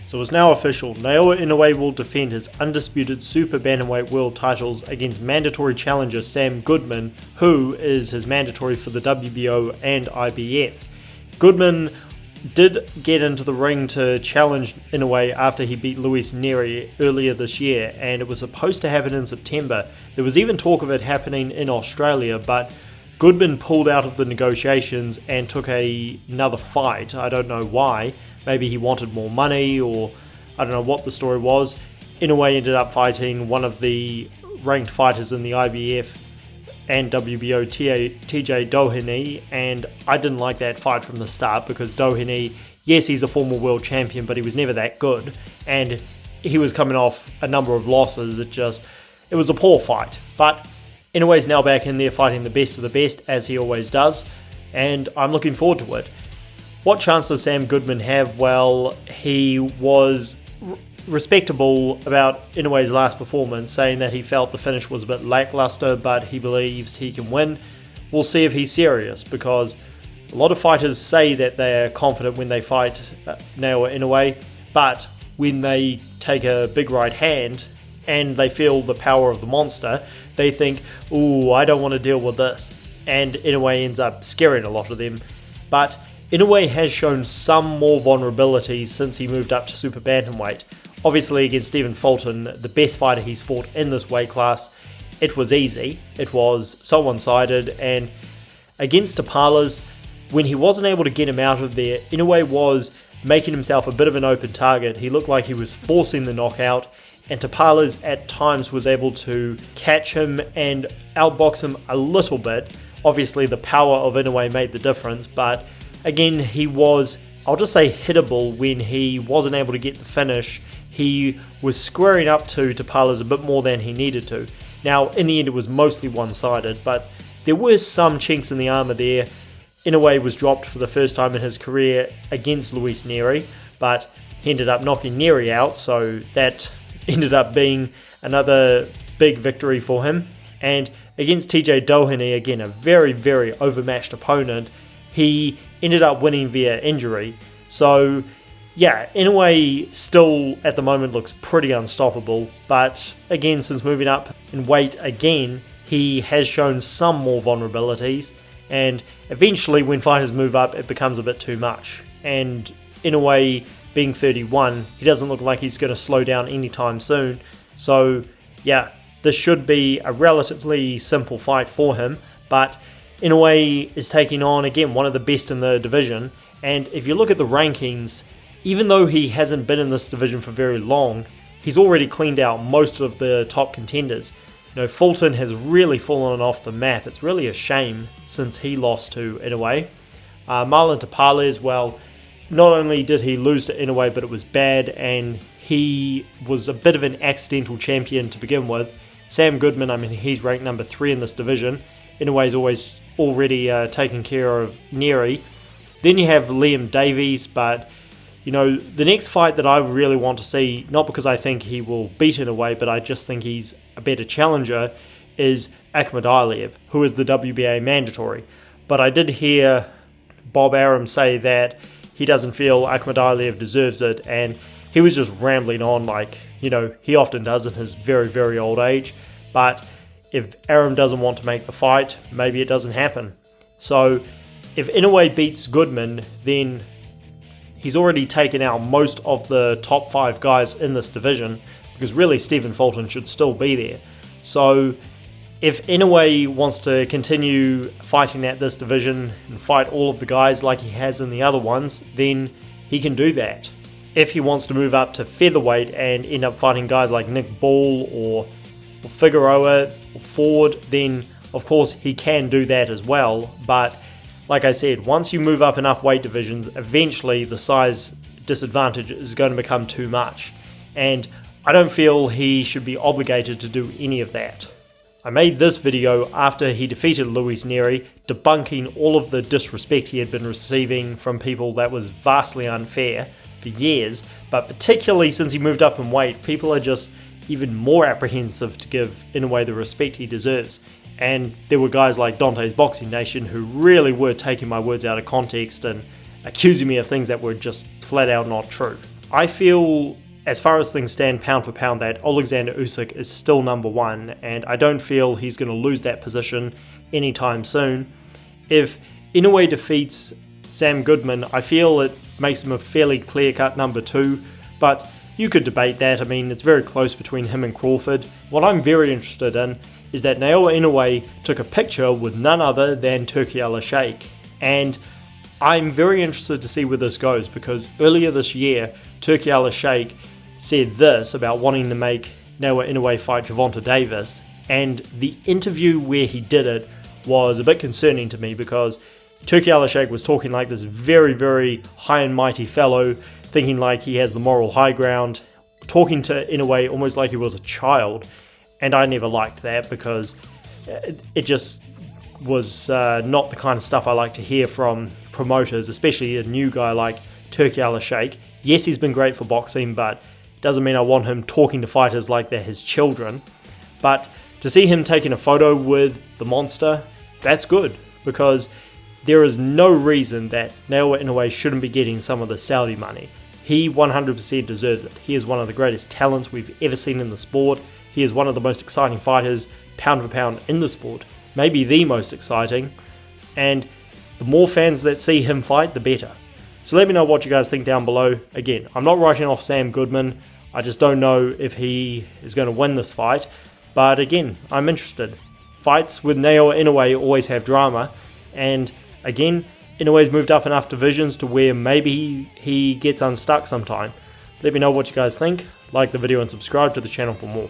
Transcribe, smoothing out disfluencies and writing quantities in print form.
So it's now official, Naoya Inoue will defend his undisputed Super Bantamweight World titles against mandatory challenger Sam Goodman, who is his mandatory for the WBO and IBF. Goodman did get into the ring to challenge Inoue after he beat Luis Neri earlier this year, and it was supposed to happen in September. There was even talk of it happening in Australia, but Goodman pulled out of the negotiations and took another fight. I don't know why. Maybe he wanted more money, or I don't know what the story was. Inoue ended up fighting one of the ranked fighters in the IBF and WBO, TJ Doheny, and I didn't like that fight from the start because Doheny, yes, he's a former world champion, but he was never that good, and he was coming off a number of losses. It was a poor fight, but Inoue's now back in there fighting the best of the best, as he always does, and I'm looking forward to it. What chance does Sam Goodman have? Well, he was respectable about Inoue's last performance, saying that he felt the finish was a bit lackluster, but he believes he can win. We'll see if he's serious, because a lot of fighters say that they're confident when they fight Naoya Inoue, but when they take a big right hand and they feel the power of the monster, they think, ooh, I don't want to deal with this. And Inoue ends up scaring a lot of them. But Inoue has shown some more vulnerability since he moved up to Super Bantamweight. Obviously against Stephen Fulton, the best fighter he's fought in this weight class, it was easy. It was so one-sided, and against Tapales, when he wasn't able to get him out of there, Inoue was making himself a bit of an open target. He looked like he was forcing the knockout, and Tapales at times was able to catch him and outbox him a little bit. Obviously the power of Inoue made the difference, but again, he was, I'll just say, hittable when he wasn't able to get the finish. He was squaring up to Tapales a bit more than he needed to. Now, in the end, it was mostly one-sided, but there were some chinks in the armor there. Inoue was dropped for the first time in his career against Luis Neri, but he ended up knocking Neri out, so that ended up being another big victory for him. And against TJ Doheny, again, a very, very overmatched opponent, he ended up winning via injury. So yeah, Inoue still at the moment looks pretty unstoppable, but again, since moving up in weight again, he has shown some more vulnerabilities, and eventually when fighters move up, it becomes a bit too much. And Inoue being 31, he doesn't look like he's going to slow down anytime soon. So yeah, this should be a relatively simple fight for him, but Inoue is taking on, again, one of the best in the division, and if you look at the rankings, even though he hasn't been in this division for very long, he's already cleaned out most of the top contenders. You know, Fulton has really fallen off the map. It's really a shame since he lost to Inoue. Marlon Tapales, well, not only did he lose to Inoue, but it was bad, and he was a bit of an accidental champion to begin with. Sam Goodman, I mean, he's ranked number 3 in this division. Inoue's already taken care of Neri. Then you have Liam Davies, but you know, the next fight that I really want to see, not because I think he will beat Inoue, but I just think he's a better challenger, is Akhmadaliev, who is the WBA mandatory. But I did hear Bob Arum say that he doesn't feel Akhmadaliev deserves it, and he was just rambling on like, you know, he often does in his very, very old age. But if Arum doesn't want to make the fight, maybe it doesn't happen. So if Inoue beats Goodman, then he's already taken out most of the top 5 guys in this division, because really Stephen Fulton should still be there. So if Inoue wants to continue fighting at this division and fight all of the guys like he has in the other ones, then he can do that. If he wants to move up to featherweight and end up fighting guys like Nick Ball or Figueroa or Ford, then of course he can do that as well. But like I said, once you move up enough weight divisions, eventually the size disadvantage is going to become too much. And I don't feel he should be obligated to do any of that. I made this video after he defeated Luis Neri, debunking all of the disrespect he had been receiving from people that was vastly unfair for years, but particularly since he moved up in weight, people are just even more apprehensive to give Inoue the respect he deserves. And there were guys like Dante's Boxing Nation who really were taking my words out of context and accusing me of things that were just flat out not true. I feel, as far as things stand pound for pound, that Alexander Usyk is still number one, and I don't feel he's going to lose that position anytime soon. If Inoue defeats Sam Goodman, I feel it makes him a fairly clear-cut number two, but you could debate that. I mean, it's very close between him and Crawford. What I'm very interested in is that Naoya Inoue took a picture with none other than Turki Al-Sheikh, and I'm very interested to see where this goes, because earlier this year, Turki Al-Sheikh said this about wanting to make Naoya Inoue fight Gervonta Davis, and the interview where he did it was a bit concerning to me, because Turki Al-Sheikh was talking like this very, very high and mighty fellow, thinking like he has the moral high ground, talking to Inoue almost like he was a child, and I never liked that, because it just was not the kind of stuff I like to hear from promoters, especially a new guy like Turki Al-Sheikh. Yes, he's been great for boxing, but it doesn't mean I want him talking to fighters like they're his children. But to see him taking a photo with the monster, that's good, because there is no reason that Naoya Inoue shouldn't be getting some of the Saudi money. He 100% deserves it. He is one of the greatest talents we've ever seen in the sport. He is one of the most exciting fighters, pound for pound, in the sport. Maybe the most exciting. And the more fans that see him fight, the better. So let me know what you guys think down below. Again, I'm not writing off Sam Goodman. I just don't know if he is going to win this fight. But again, I'm interested. Fights with Naoya Inoue always have drama. And again, Inoue's moved up enough divisions to where maybe he gets unstuck sometime. Let me know what you guys think. Like the video and subscribe to the channel for more.